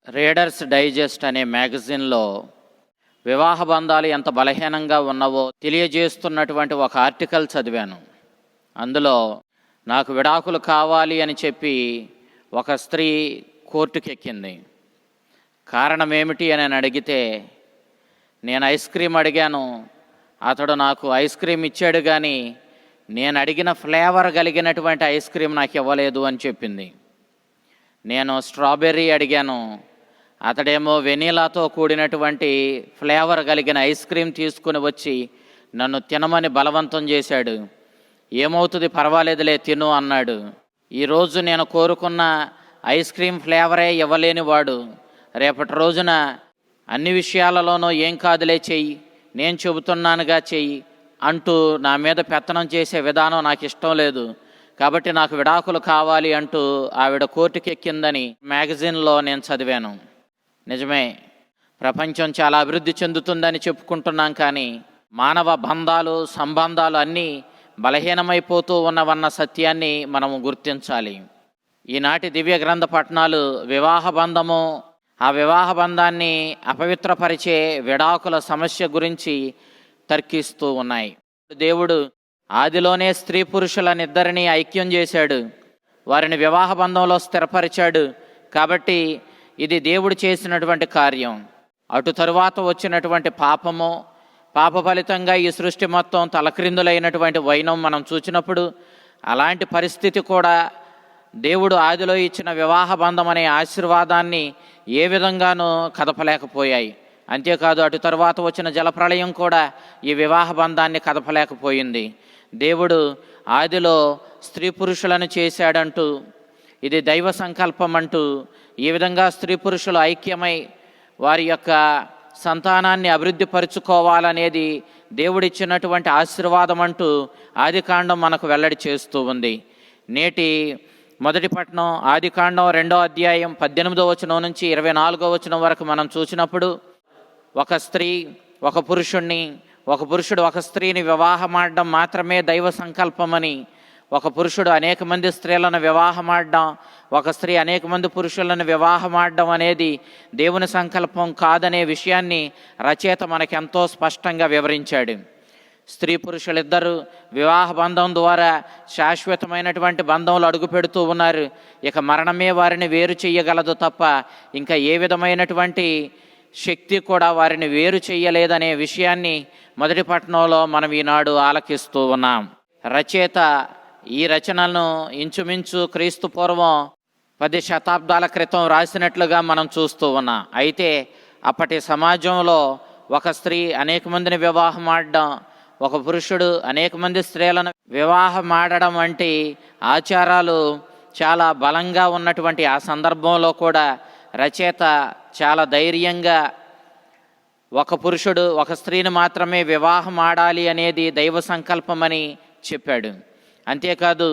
Readers digest అనే మ్యాగజిన్లో వివాహ బంధాలు ఎంత బలహీనంగా ఉన్నవో తెలియజేస్తున్నటువంటి ఒక ఆర్టికల్ చదివాను. అందులో నాకు విడాకులు కావాలి అని చెప్పి ఒక స్త్రీ కోర్టుకెక్కింది. కారణం ఏమిటి అని అడిగితే, నేను ఐస్ క్రీమ్ అడిగాను, అతడు నాకు ఐస్ క్రీమ్ ఇచ్చాడు కానీ నేను అడిగిన ఫ్లేవర్ కలిగినటువంటి ఐస్ క్రీమ్ నాకు ఇవ్వలేదు అని చెప్పింది. నేను స్ట్రాబెర్రీ అడిగాను, అతడేమో వెనీలాతో కూడినటువంటి ఫ్లేవర్ కలిగిన ఐస్ క్రీమ్ తీసుకుని వచ్చి నన్ను తినమని బలవంతం చేశాడు. ఏమవుతుంది, పర్వాలేదులే తిను అన్నాడు. ఈరోజు నేను కోరుకున్న ఐస్ క్రీమ్ ఫ్లేవరే ఇవ్వలేని వాడు రేపటి రోజున అన్ని విషయాలలోనూ ఏం కాదులే చెయ్యి, నేను చెబుతున్నానుగా చెయ్యి అంటూ నా మీద పెత్తనం చేసే విధానం నాకు ఇష్టం లేదు, కాబట్టి నాకు విడాకులు కావాలి అంటూ ఆవిడ కోర్టుకెక్కిందని మ్యాగజైన్లో నేను చదివాను. నిజమే, ప్రపంచం చాలా అభివృద్ధి చెందుతుందని చెప్పుకుంటున్నాం, కానీ మానవ బంధాలు సంబంధాలు అన్నీ బలహీనమైపోతూ ఉన్నవన్న సత్యాన్ని మనము గుర్తించాలి. ఈనాటి దివ్య గ్రంథ పఠనాలు వివాహ బంధము, ఆ వివాహ బంధాన్ని అపవిత్రపరిచే విడాకుల సమస్య గురించి తర్కిస్తూ ఉన్నాయి. దేవుడు ఆదిలోనే స్త్రీ పురుషులనిద్దరినీ ఐక్యం చేశాడు, వారిని వివాహ బంధంలో స్థిరపరిచాడు. కాబట్టి ఇది దేవుడు చేసినటువంటి కార్యం. అటు తరువాత వచ్చినటువంటి పాప ఫలితంగా ఈ సృష్టి మొత్తం తలక్రిందులైనటువంటి వైనం మనం చూసినప్పుడు అలాంటి పరిస్థితి కూడా దేవుడు ఆదిలో ఇచ్చిన వివాహ బంధం అనే ఆశీర్వాదాన్ని ఏ విధంగానూ కదపలేకపోయాయి. అంతేకాదు, అటు తరువాత వచ్చిన జలప్రళయం కూడా ఈ వివాహ బంధాన్ని కదపలేకపోయింది. దేవుడు ఆదిలో స్త్రీ పురుషులను చేశాడంటూ, ఇది దైవ సంకల్పం అంటూ, ఈ విధంగా స్త్రీ పురుషులు ఐక్యమై వారి యొక్క సంతానాన్ని అభివృద్ధి పరుచుకోవాలనేది దేవుడిచ్చినటువంటి ఆశీర్వాదం అంటూ ఆదికాండం మనకు వెల్లడి చేస్తూ ఉంది. నేటి మొదటి పట్టణం ఆదికాండం 2వ అధ్యాయం 18వ వచనం నుంచి 24వ వచనం వరకు మనం చూసినప్పుడు, ఒక స్త్రీ ఒక పురుషుణ్ణి, ఒక పురుషుడు ఒక స్త్రీని వివాహమాడడం మాత్రమే దైవ సంకల్పమని, ఒక పురుషుడు అనేక మంది స్త్రీలను వివాహమాడడం, ఒక స్త్రీ అనేక మంది పురుషులను వివాహమాడడం అనేది దేవుని సంకల్పం కాదనే విషయాన్ని రచయిత మనకెంతో స్పష్టంగా వివరించాడు. స్త్రీ పురుషులిద్దరూ వివాహ బంధం ద్వారా శాశ్వతమైనటువంటి బంధంలో అడుగు పెడుతూ ఉన్నారు. ఇక మరణమే వారిని వేరు చేయగలదు తప్ప ఇంకా ఏ విధమైనటువంటి శక్తి కూడా వారిని వేరు చేయలేదనే విషయాన్ని మొదటి పట్టణంలో మనం ఈనాడు ఆలకిస్తూ ఉన్నాం. రచయిత ఈ రచనలను ఇంచుమించు క్రీస్తు పూర్వం 10 శతాబ్దాల క్రితం రాసినట్లుగా మనం చూస్తూ ఉన్నాం. అయితే అప్పటి సమాజంలో ఒక స్త్రీ అనేక మందిని వివాహం ఆడడం, ఒక పురుషుడు అనేక మంది స్త్రీలను వివాహం ఆడడం వంటి ఆచారాలు చాలా బలంగా ఉన్నటువంటి ఆ సందర్భంలో కూడా రచయిత చాలా ధైర్యంగా ఒక పురుషుడు ఒక స్త్రీని మాత్రమే వివాహం ఆడాలి అనేది దైవ సంకల్పమని చెప్పాడు. అంతేకాదు,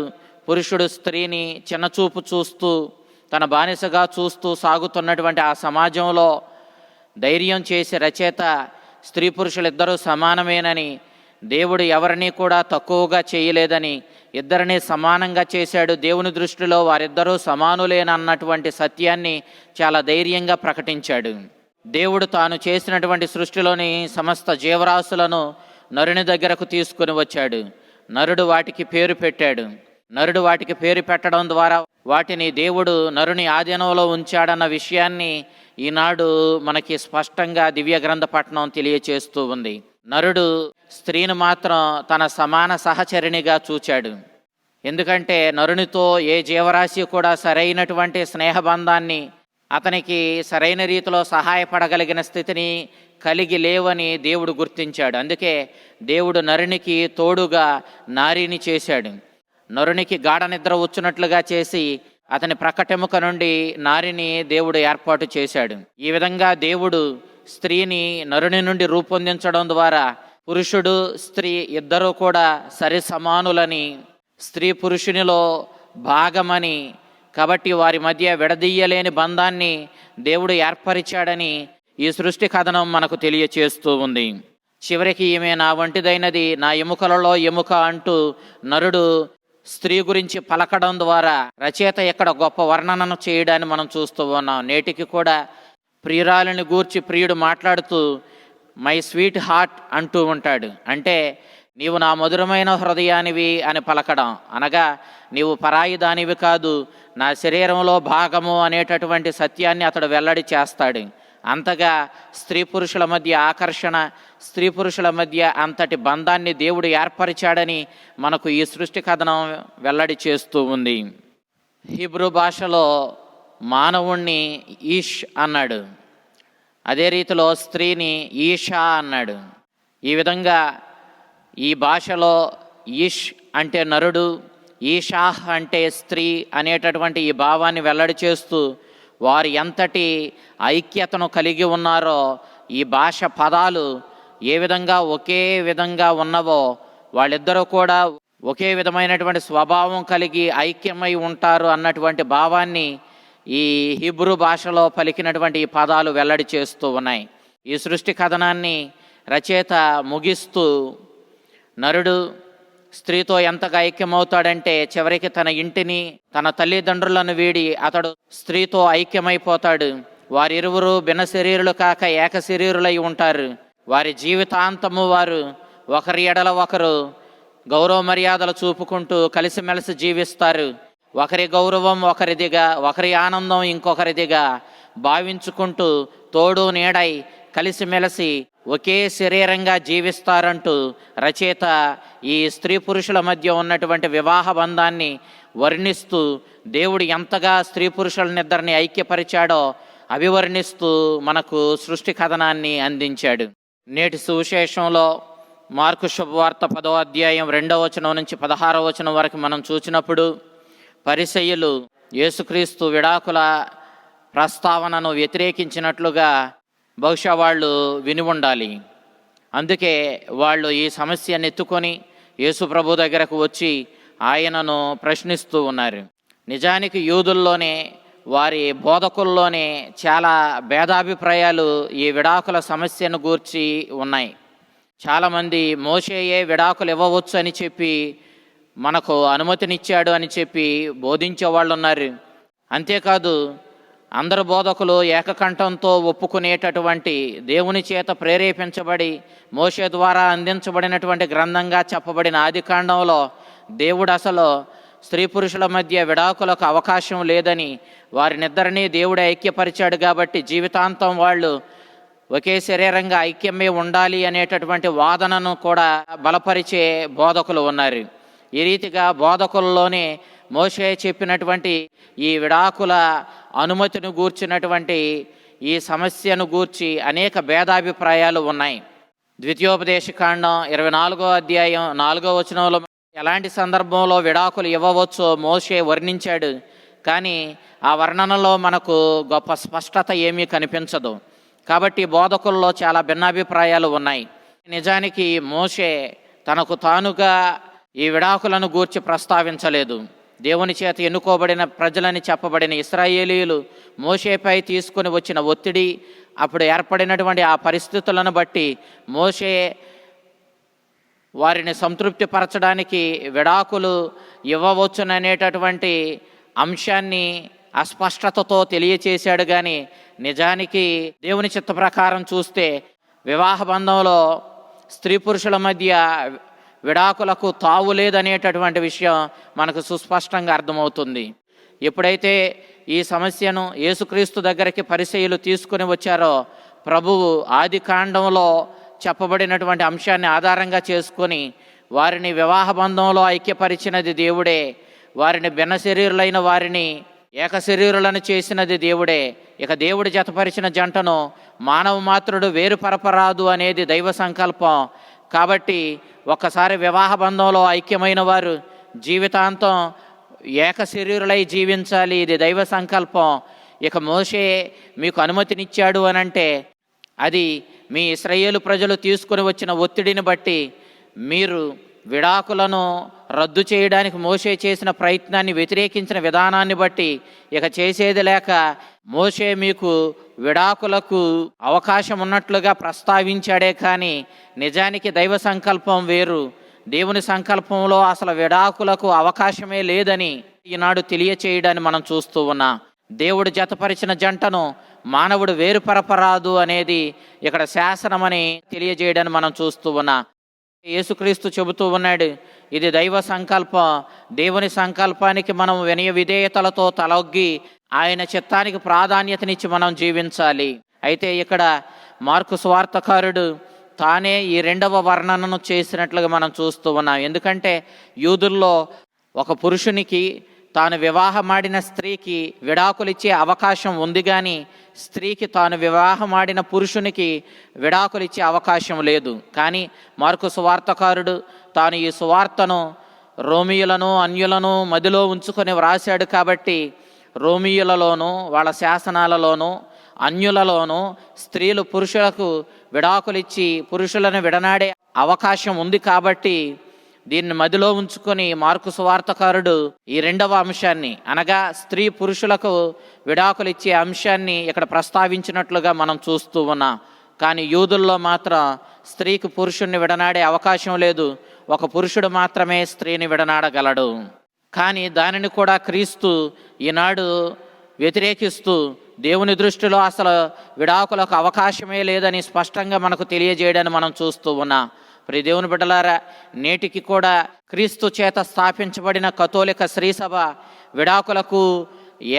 పురుషుడు స్త్రీని చిన్నచూపు చూస్తూ తన బానిసగా చూస్తూ సాగుతున్నటువంటి ఆ సమాజంలో ధైర్యం చేసి రచయిత స్త్రీ పురుషులిద్దరూ సమానమేనని, దేవుడు ఎవరినీ కూడా తక్కువగా చేయలేదని, ఇద్దరినీ సమానంగా చేశాడు, దేవుని దృష్టిలో వారిద్దరూ సమానులేనన్నటువంటి సత్యాన్ని చాలా ధైర్యంగా ప్రకటించాడు. దేవుడు తాను చేసినటువంటి సృష్టిలోని సమస్త జీవరాశులను నరుని దగ్గరకు తీసుకుని వచ్చాడు. నరుడు వాటికి పేరు పెట్టాడు. నరుడు వాటికి పేరు పెట్టడం ద్వారా వాటిని దేవుడు నరుని ఆధీనంలో ఉంచాడన్న విషయాన్ని ఈనాడు మనకి స్పష్టంగా దివ్య గ్రంథ పఠనం తెలియచేస్తూ ఉంది. నరుడు స్త్రీని మాత్రం తన సమాన సహచరినిగా చూచాడు. ఎందుకంటే నరునితో ఏ జీవరాశి కూడా సరైనటువంటి స్నేహబంధాన్ని, అతనికి సరైన రీతిలో సహాయపడగలిగిన స్థితిని కలిగి లేవని దేవుడు గుర్తించాడు. అందుకే దేవుడు నరునికి తోడుగా నారిని చేశాడు. నరునికి గాఢ నిద్ర వచ్చినట్లుగా చేసి అతని ప్రక్కటెముక నుండి నారిని దేవుడు ఏర్పాటు చేశాడు. ఈ విధంగా దేవుడు స్త్రీని నరుని నుండి రూపొందించడం ద్వారా పురుషుడు స్త్రీ ఇద్దరూ కూడా సరి సమానులని, స్త్రీ పురుషునిలో భాగమని, కాబట్టి వారి మధ్య విడదీయలేని బంధాన్ని దేవుడు ఏర్పరిచాడని ఈ సృష్టి కథనం మనకు తెలియచేస్తూ ఉంది. చివరికి ఈమె నా వంటిదైనది, నా ఎముకలలో ఎముక అంటూ నరుడు స్త్రీ గురించి పలకడం ద్వారా రచయిత ఇక్కడ గొప్ప వర్ణనను చేయడాన్ని మనం చూస్తూ ఉన్నాం. నేటికి కూడా ప్రియురాలిని గూర్చి ప్రియుడు మాట్లాడుతూ మై స్వీట్ హార్ట్ అంటూ ఉంటాడు. అంటే నీవు నా మధురమైన హృదయానివి అని పలకడం, అనగా నీవు పరాయి దానివి కాదు, నా శరీరంలో భాగము అనేటటువంటి సత్యాన్ని అతడు వెల్లడి చేస్తాడు. అంతగా స్త్రీ పురుషుల మధ్య ఆకర్షణ, స్త్రీ పురుషుల మధ్య అంతటి బంధాన్ని దేవుడు ఏర్పరిచాడని మనకు ఈ సృష్టి కథనం వెల్లడి చేస్తూ ఉంది. హీబ్రూ భాషలో మానవుణ్ణి ఈష్ అన్నాడు, అదే రీతిలో స్త్రీని ఈషా అన్నాడు. ఈ విధంగా ఈ భాషలో ఈష్ అంటే నరుడు, ఈషాహ్ అంటే స్త్రీ అనేటటువంటి ఈ భావాన్ని వెల్లడి చేస్తూ వారు ఎంతటి ఐక్యతను కలిగి ఉన్నారో, ఈ భాష పదాలు ఏ విధంగా ఒకే విధంగా ఉన్నవో వాళ్ళిద్దరూ కూడా ఒకే విధమైనటువంటి స్వభావం కలిగి ఐక్యమై ఉంటారు అన్నటువంటి భావాన్ని ఈ హీబ్రూ భాషలో పలికినటువంటి ఈ పదాలు వెల్లడి చేస్తూ ఉన్నాయి. ఈ సృష్టి కథనాన్ని రచయిత ముగిస్తూ నరుడు స్త్రీతో ఎంతగా ఐక్యమవుతాడంటే చివరికి తన ఇంటిని, తన తల్లిదండ్రులను వీడి అతడు స్త్రీతో ఐక్యమైపోతాడు. వారిరువురు భిన్న శరీరులు కాక ఏక శరీరులై ఉంటారు. వారి జీవితాంతము వారు ఒకరి ఎడల ఒకరు గౌరవ మర్యాదలు చూపుకుంటూ కలిసిమెలిసి జీవిస్తారు. ఒకరి గౌరవం ఒకరిదిగా, ఒకరి ఆనందం ఇంకొకరిదిగా భావించుకుంటూ తోడు నీడై కలిసిమెలిసి ఒకే శరీరంగా జీవిస్తారంటూ రచయిత ఈ స్త్రీ పురుషుల మధ్య ఉన్నటువంటి వివాహ బంధాన్ని వర్ణిస్తూ దేవుడు ఎంతగా స్త్రీ పురుషులనిద్దరిని ఐక్యపరిచాడో అభివర్ణిస్తూ మనకు సృష్టి కథనాన్ని అందించాడు. నేటి సువిశేషంలో మార్కు శుభవార్త 10వ అధ్యాయం 2వ వచనం నుంచి 16వ వచనం వరకు మనం చూసినప్పుడు పరిసయ్యులు యేసుక్రీస్తు విడాకుల ప్రస్తావనను వ్యతిరేకించినట్లుగా బహుశా వాళ్ళు విని ఉండాలి. అందుకే వాళ్ళు ఈ సమస్యను ఎత్తుకొని యేసు ప్రభు దగ్గరకు వచ్చి ఆయనను ప్రశ్నిస్తూ ఉన్నారు. నిజానికి యూదుల్లోనే, వారి బోధకుల్లోనే చాలా భేదాభిప్రాయాలు ఈ విడాకుల సమస్యను గూర్చి ఉన్నాయి. చాలామంది మోషేయే విడాకులు ఇవ్వవచ్చు అని చెప్పి, మనకు అనుమతినిచ్చాడు అని చెప్పి బోధించే వాళ్ళు ఉన్నారు. అంతేకాదు అందరు బోధకులు ఏకకంఠంతో ఒప్పుకునేటటువంటి దేవుని చేత ప్రేరేపించబడి మోషే ద్వారా అందించబడినటువంటి గ్రంథంగా చెప్పబడిన ఆదికాండంలో దేవుడు అసలు స్త్రీ పురుషుల మధ్య విడాకులకు అవకాశం లేదని, వారినిద్దరినీ దేవుడు ఐక్యపరిచాడు కాబట్టి జీవితాంతం వాళ్ళు ఒకే శరీరంగా ఐక్యమే ఉండాలి అనేటటువంటి వాదనను కూడా బలపరిచే బోధకులు ఉన్నారు. ఈ రీతిగా బోధకుల్లోనే మోషే చెప్పినటువంటి ఈ విడాకుల అనుమతిని గూర్చినటువంటి ఈ సమస్యను గూర్చి అనేక భేదాభిప్రాయాలు ఉన్నాయి. ద్వితీయోపదేశకాండం 24వ అధ్యాయం 4వ వచనంలో ఎలాంటి సందర్భంలో విడాకులు ఇవ్వవచ్చో మోషే వర్ణించాడు. కానీ ఆ వర్ణనలో మనకు గొప్ప స్పష్టత ఏమీ కనిపించదు. కాబట్టి బోధకుల్లో చాలా భిన్నాభిప్రాయాలు ఉన్నాయి. నిజానికి మోషే తనకు తానుగా ఈ విడాకులను గూర్చి ప్రస్తావించలేదు. దేవుని చేత ఎన్నుకోబడిన ప్రజలని చెప్పబడిన ఇశ్రాయేలీయులు మోషేపై తీసుకుని వచ్చిన ఒత్తిడి, అప్పుడు ఏర్పడినటువంటి ఆ పరిస్థితులను బట్టి మోషే వారిని సంతృప్తిపరచడానికి విడాకులు ఇవ్వవచ్చుననేటటువంటి అంశాన్ని అస్పష్టతతో తెలియచేశాడు. కానీ నిజానికి దేవుని చిత్త ప్రకారం చూస్తే వివాహ బంధంలో స్త్రీ పురుషుల మధ్య విడాకులకు తావు లేదనేటటువంటి విషయం మనకు సుస్పష్టంగా అర్థమవుతుంది. ఎప్పుడైతే ఈ సమస్యను యేసుక్రీస్తు దగ్గరికి పరిసయ్యులు తీసుకుని వచ్చారో, ప్రభువు ఆదికాండంలో చెప్పబడినటువంటి అంశాన్ని ఆధారంగా చేసుకొని వారిని వివాహ బంధంలో ఐక్యపరిచినది దేవుడే, వారిని భిన్న శరీరులైన వారిని ఏక శరీరులను చేసినది దేవుడే. ఇక దేవుడు జతపరిచిన జంటను మానవ మాత్రుడు వేరుపరపరాదు అనేది దైవ సంకల్పం. కాబట్టి ఒక్కసారి వివాహ బంధంలో ఐక్యమైన వారు జీవితాంతం ఏక శరీరులై జీవించాలి, ఇది దైవ సంకల్పం. ఇక మోషే మీకు అనుమతినిచ్చాడు అనంటే అది మీ ఇశ్రాయేలు ప్రజలు తీసుకొని వచ్చిన ఒత్తిడిని బట్టి మీరు విడాకులను రద్దు చేయడానికి మోషే చేసిన ప్రయత్నాన్ని వ్యతిరేకించిన విధానాన్ని బట్టి ఇక చేసేది లేక మోషే మీకు విడాకులకు అవకాశం ఉన్నట్లుగా ప్రస్తావించాడే. కానీ నిజానికి దైవ సంకల్పం వేరు. దేవుని సంకల్పంలో అసలు విడాకులకు అవకాశమే లేదని ఈనాడు తెలియచేయడాన్ని మనం చూస్తూ ఉన్నాం. దేవుడు జతపరిచిన జంటను మానవుడు వేరుపరపరాదు అనేది ఇక్కడ శాసనమని తెలియజేయడాన్ని మనం చూస్తూ ఉన్నాం. యేసుక్రీస్తు చెబుతూ ఉన్నాడు, ఇది దైవ సంకల్పం. దేవుని సంకల్పానికి మనం వినయ విధేయతలతో తలొగ్గి ఆయన చిత్తానికి ప్రాధాన్యతనిచ్చి మనం జీవించాలి. అయితే ఇక్కడ మార్కు సువార్తకారుడు తానే ఈ రెండవ వర్ణనను చేసినట్లుగా మనం చూస్తూ ఉన్నాం. ఎందుకంటే యూదుల్లో ఒక పురుషునికి తాను వివాహమాడిన స్త్రీకి విడాకులిచ్చే అవకాశం ఉంది, కానీ స్త్రీకి తాను వివాహమాడిన పురుషునికి విడాకులిచ్చే అవకాశం లేదు. కానీ మార్కు సువార్తకారుడు తాను ఈ సువార్తను రోమియులను అన్యులను మదిలో ఉంచుకొని వ్రాశాడు కాబట్టి రోమియులలోనూ వాళ్ళ శాసనాలలోనూ అన్యులలోనూ స్త్రీలు పురుషులకు విడాకులిచ్చి పురుషులను విడనాడే అవకాశం ఉంది కాబట్టి దీన్ని మదిలో ఉంచుకొని మార్కు సువార్తకారుడు ఈ రెండవ అంశాన్ని, అనగా స్త్రీ పురుషులకు విడాకులిచ్చే అంశాన్ని ఇక్కడ ప్రస్తావించినట్లుగా మనం చూస్తూ ఉన్నాం. కానీ యూదుల్లో మాత్రం స్త్రీకి పురుషుణ్ణి విడనాడే అవకాశం లేదు. ఒక పురుషుడు మాత్రమే స్త్రీని విడనాడగలడు. కానీ దానిని కూడా క్రీస్తు ఈనాడు వ్యతిరేకిస్తూ దేవుని దృష్టిలో అసలు విడాకులకు అవకాశమే లేదని స్పష్టంగా మనకు తెలియజేయడాన్ని మనం చూస్తూ ఉన్నాం. ప్రియ దేవుని బిడ్డలారా, నేటికి కూడా క్రీస్తు చేత స్థాపించబడిన కథోలిక శ్రీసభ విడాకులకు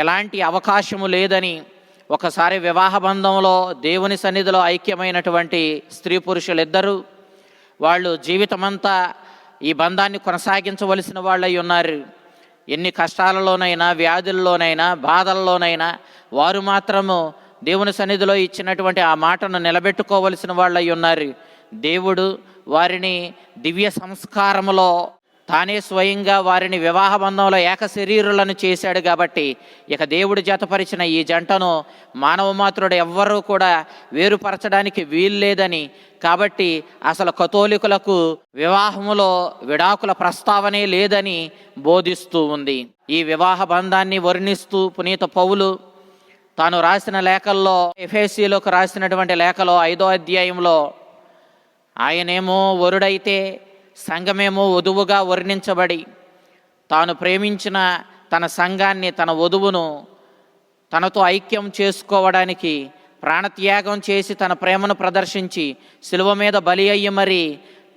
ఎలాంటి అవకాశము లేదని, ఒకసారి వివాహ బంధంలో దేవుని సన్నిధిలో ఐక్యమైనటువంటి స్త్రీ పురుషులిద్దరూ వాళ్ళు జీవితమంతా ఈ బంధాన్ని కొనసాగించవలసిన వాళ్ళై ఉన్నారు. ఎన్ని కష్టాలలోనైనా, వ్యాధుల్లోనైనా, బాధల్లోనైనా వారు మాత్రము దేవుని సన్నిధిలో ఇచ్చినటువంటి ఆ మాటను నిలబెట్టుకోవలసిన వాళ్ళై ఉన్నారు. దేవుడు వారిని దివ్య సంస్కారములో తానే స్వయంగా వారిని వివాహ బంధంలో ఏక శరీరులను చేశాడు కాబట్టి ఇక దేవుడు జతపరిచిన ఈ జంటను మానవ మాత్రుడు ఎవ్వరూ కూడా వేరుపరచడానికి వీల్లేదని, కాబట్టి అసలు కథోలికులకు వివాహములో విడాకుల ప్రస్తావనే లేదని బోధిస్తూ ఉంది. ఈ వివాహ బంధాన్ని వర్ణిస్తూ పునీత పౌలు తాను రాసిన లేఖల్లో, ఎఫెసీయులకు రాసినటువంటి లేఖలో 5వ అధ్యాయంలో ఆయనేమో వరుడైతే సంఘమేమో వధువుగా వర్ణించబడి తాను ప్రేమించిన తన సంఘాన్ని, తన వధువును తనతో ఐక్యం చేసుకోవడానికి ప్రాణత్యాగం చేసి తన ప్రేమను ప్రదర్శించి శిలువ మీద బలి అయ్యి మరి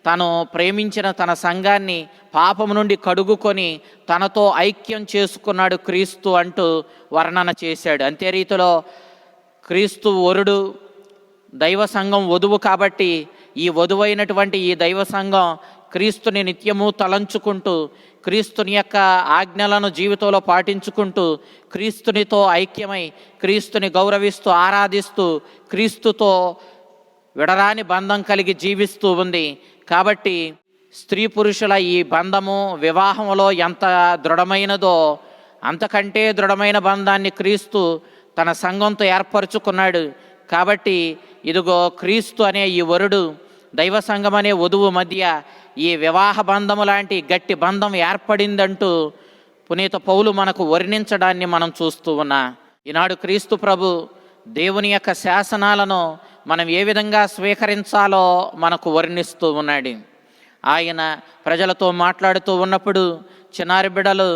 తను ప్రేమించిన తన సంఘాన్ని పాపము నుండి కడుగుకొని తనతో ఐక్యం చేసుకున్నాడు క్రీస్తు అంటూ వర్ణన చేశాడు. అంతే రీతిలో క్రీస్తు వరుడు, దైవ సంఘం వధువు కాబట్టి ఈ వధువైనటువంటి ఈ దైవ సంఘం క్రీస్తుని నిత్యము తలంచుకుంటూ, క్రీస్తుని యొక్క ఆజ్ఞలను జీవితంలో పాటించుకుంటూ, క్రీస్తునితో ఐక్యమై క్రీస్తుని గౌరవిస్తూ ఆరాధిస్తూ క్రీస్తుతో విడరాని బంధం కలిగి జీవిస్తూ ఉంది. కాబట్టి స్త్రీ పురుషుల ఈ బంధము వివాహంలో ఎంత దృఢమైనదో అంతకంటే దృఢమైన బంధాన్ని క్రీస్తు తన సంఘంతో ఏర్పరచుకున్నాడు. కాబట్టి ఇదిగో క్రీస్తు అనే ఈ వరుడు, దైవ సంఘం అనే వధువు మధ్య ఈ వివాహ బంధము లాంటి గట్టి బంధం ఏర్పడిందంటూ పునీత పౌలు మనకు వర్ణించడాన్ని మనం చూస్తూ ఉన్నా. ఈనాడు క్రీస్తు ప్రభు దేవుని యొక్క శాసనాలను మనం ఏ విధంగా స్వీకరించాలో మనకు వర్ణిస్తూ ఉన్నాడు. ఆయన ప్రజలతో మాట్లాడుతూ ఉన్నప్పుడు చిన్నారి బిడ్డలు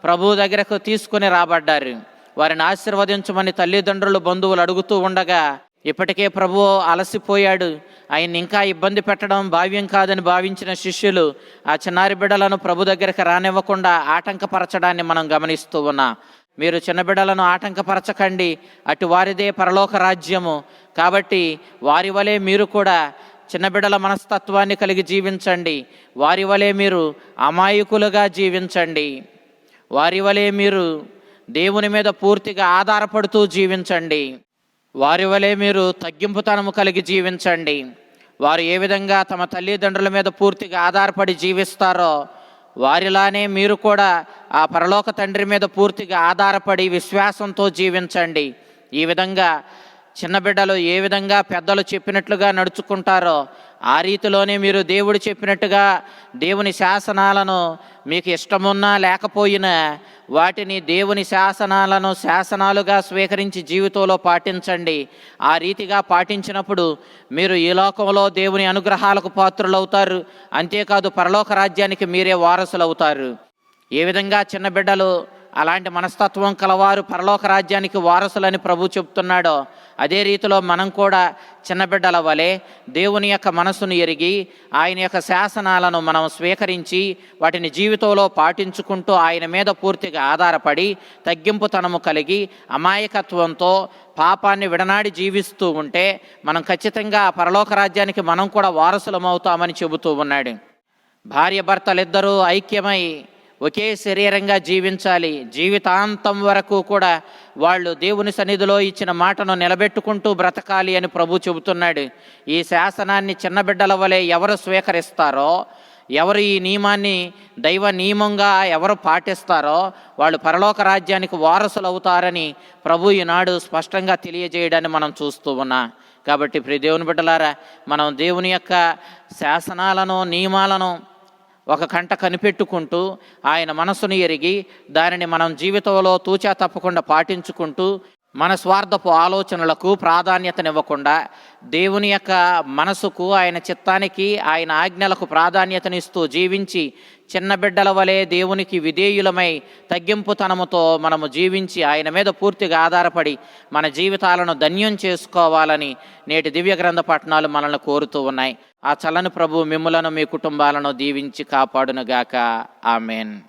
ప్రభు దగ్గరకు తీసుకుని రాబడ్డారు. వారిని ఆశీర్వదించమని తల్లిదండ్రులు, బంధువులు అడుగుతూ ఉండగా ఇప్పటికే ప్రభు అలసిపోయాడు, ఆయన్ని ఇంకా ఇబ్బంది పెట్టడం భావ్యం కాదని భావించిన శిష్యులు ఆ చిన్నారి బిడ్డలను ప్రభు దగ్గరికి రానివ్వకుండా ఆటంకపరచడాన్ని మనం గమనిస్తూ ఉన్నాం. మీరు చిన్న బిడ్డలను ఆటంకపరచకండి, అటు వారిదే పరలోక రాజ్యము. కాబట్టి వారి వలె మీరు కూడా చిన్న బిడ్డల మనస్తత్వాన్ని కలిగి జీవించండి. వారి వలె మీరు అమాయకులుగా జీవించండి. వారి వలె మీరు దేవుని మీద పూర్తిగా ఆధారపడుతూ జీవించండి. వారి వలె మీరు తగ్గింపుతనము కలిగి జీవించండి. వారు ఏ విధంగా తమ తల్లిదండ్రుల మీద పూర్తిగా ఆధారపడి జీవిస్తారో వారిలానే మీరు కూడా ఆ పరలోక తండ్రి మీద పూర్తిగా ఆధారపడి విశ్వాసంతో జీవించండి. ఈ విధంగా చిన్న బిడ్డలు ఏ విధంగా పెద్దలు చెప్పినట్లుగా నడుచుకుంటారో ఆ రీతిలోనే మీరు దేవుడు చెప్పినట్టుగా దేవుని శాసనాలను మీకు ఇష్టమున్నా లేకపోయినా వాటిని దేవుని శాసనాలుగా స్వీకరించి జీవితంలో పాటించండి. ఆ రీతిగా పాటించినప్పుడు మీరు ఈ లోకంలో దేవుని అనుగ్రహాలకు పాత్రులవుతారు. అంతేకాదు పరలోక రాజ్యానికి మీరే వారసులు అవుతారు. ఏ విధంగా చిన్న బిడ్డలు అలాంటి మనస్తత్వం కలవారు పరలోక రాజ్యానికి వారసులని ప్రభు చెప్తున్నాడో, అదే రీతిలో మనం కూడా చిన్న బిడ్డల వలె దేవుని యొక్క మనసును ఎరిగి ఆయన యొక్క శాసనాలను మనం స్వీకరించి వాటిని జీవితంలో పాటించుకుంటూ ఆయన మీద పూర్తిగా ఆధారపడి తగ్గింపుతనము కలిగి అమాయకత్వంతో పాపాన్ని విడనాడి జీవిస్తూ ఉంటే మనం ఖచ్చితంగా పరలోక రాజ్యానికి మనం కూడా వారసులమవుతామని చెబుతూ ఉన్నాడు. భార్య భర్తలిద్దరూ ఐక్యమై ఒకే శరీరంగా జీవించాలి. జీవితాంతం వరకు కూడా వాళ్ళు దేవుని సన్నిధిలో ఇచ్చిన మాటను నిలబెట్టుకుంటూ బ్రతకాలి అని ప్రభు చెబుతున్నాడు. ఈ శాసనాన్ని చిన్న బిడ్డల వలె ఎవరు స్వీకరిస్తారో, ఎవరు ఈ నియమాన్ని దైవ నియమంగా ఎవరు పాటిస్తారో వాళ్ళు పరలోక రాజ్యానికి వారసులు అవుతారని ప్రభు ఈనాడు స్పష్టంగా తెలియజేయడాన్ని మనం చూస్తూ ఉన్నాం. కాబట్టి ప్రియ దేవుని బిడ్డలారా, మనం దేవుని యొక్క శాసనాలను నియమాలను ఒక కంట కనిపెట్టుకుంటూ ఆయన మనసును ఎరిగి దానిని మనం జీవితంలో తూచా తప్పకుండా పాటించుకుంటూ మన స్వార్థపు ఆలోచనలకు ప్రాధాన్యతనివ్వకుండా దేవుని యొక్క మనసుకు, ఆయన చిత్తానికి, ఆయన ఆజ్ఞలకు ప్రాధాన్యతనిస్తూ జీవించి చిన్న బిడ్డల వలె దేవునికి విధేయులమై తగ్గింపుతనముతో మనము జీవించి ఆయన మీద పూర్తిగా ఆధారపడి మన జీవితాలను ధన్యం చేసుకోవాలని నేటి దివ్య గ్రంథ పఠనాలు మనల్ని కోరుతూ ఉన్నాయి. ఆ చల్లని ప్రభు మిమ్ములను మీ కుటుంబాలను దీవించి కాపాడునుగాక. ఆమెన్.